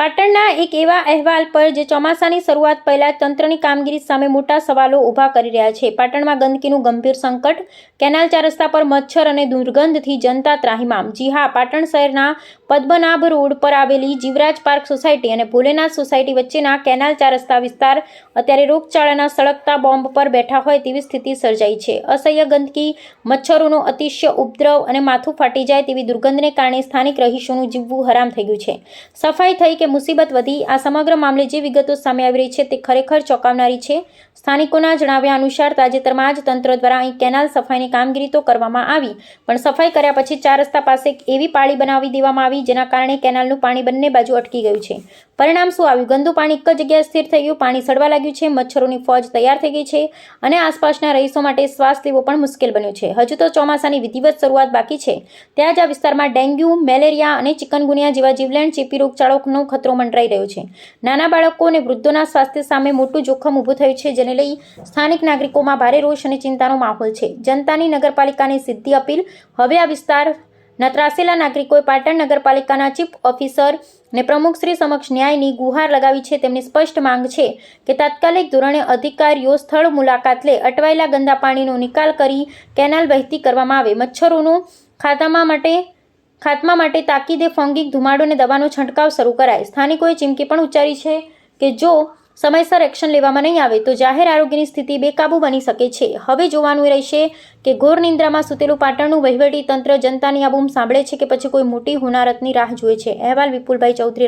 પાટણના એક એવા અહેવાલ પર જે ચોમાસાની શરૂઆત પહેલા તંત્રની કામગીરી સામે મોટા સવાલો ઊભા કરી રહ્યા છે। પાટણમાં ગંદકીનું ગંભીર સંકટ, કેનાલ 4 રસ્તા પર મચ્છર અને દુર્ગંધથી જનતા ત્રાહિમામ। જી હા, પાટણ શહેરના પદ્મનાભ રોડ પર આવેલી જીવરાજ પાર્ક સોસાયટી અને ભોલેનાથ સોસાયટી વચ્ચેના કેનાલ 4 રસ્તા વિસ્તાર અત્યારે રોગચાળાના સળગતા બોમ્બ પર બેઠા હોય તેવી સ્થિતિ સર્જાઈ છે। અસહ્ય ગંદકી, મચ્છરોનો અતિશય ઉપદ્રવ અને માથું ફાટી જાય તેવી દુર્ગંધને કારણે સ્થાનિક રહીશોનું જીવવું હરામ થઈ ગયું છે। સફાઈ થઈ કે મુસીબત વધી, આ સમગ્ર મામલે જે વિગતો સામે આવી રહી છે તે ખરેખર ચોંકાવનારી છે। સ્થાનિકોના જણાવ્યા અનુસાર તાજેતરમાં જ તંત્ર દ્વારા અહીં કેનાલ સફાઈની કામગીરી તો કરવામાં આવી, પણ સફાઈ કર્યા પછી 4 રસ્તા પાસે એવી પાળી બનાવી દેવામાં આવી જેના કારણે કેનાલનું પાણી બંને બાજુ અટકી ગયું છે। પરિણામ શું આવ્યું? ગંદુ પાણી એક જ જગ્યાએ સ્થિર થઈ ગયું, પાણી સડવા લાગ્યું છે, મચ્છરોની ફોજ તૈયાર થઈ ગઈ છે અને આસપાસના રહીશો માટે શ્વાસ લેવો પણ મુશ્કેલ બન્યો છે। હજુ તો ચોમાસાની વિધિવત શરૂઆત બાકી છે, ત્યાં જ આ વિસ્તારમાં ડેન્ગ્યુ, મેલેરિયા અને ચિકનગુનિયા જેવા જીવલેણ ચેપી રોગચાળોનો ખતરો મંડરાઈ રહ્યો છે। નાના બાળકો અને વૃદ્ધોના સ્વાસ્થ્ય સામે મોટું જોખમ ઊભું થયું છે, જેને લઈ સ્થાનિક નાગરિકોમાં ભારે રોષ અને ચિંતાનો માહોલ છે। જનતાની નગરપાલિકાની સીધી અપીલ, હવે આ વિસ્તારના ત્રાસેલા નાગરિકોએ પાટણ નગરપાલિકાના ચીફ ઓફિસર ને પ્રમુખશ્રી સમક્ષ ન્યાયની ગુહાર લગાવી છે। તેમની સ્પષ્ટ માંગ છે કે તાત્કાલિક ધોરણે અધિકારીઓ સ્થળ મુલાકાત લે, અટવાયેલા ગંદા પાણીનો નિકાલ કરી કેનાલ વહેતી કરવામાં આવે, મચ્છરોનો ખાત્મા માટે તાકીદે ફોંગિંગ ધુમાડો અને દવાનો છંટકાવ શરૂ કરાય। સ્થાનિકોએ ચીમકી પણ ઉચ્ચારી છે કે જો સમયસર એક્શન લેવામાં નહીં આવે તો જાહેર આરોગ્યની સ્થિતિ બેકાબૂ બની શકે છે। હવે જોવાનું રહેશે કે ઘોર નિંદ્રામાં સૂતેલું પાટણનું વહીવટી તંત્ર જનતાની આ બૂમ સાંભળે છે કે પછી કોઈ મોટી હોનારતની રાહ જુએ છે। અહેવાલ વિપુલભાઈ ચૌધરી।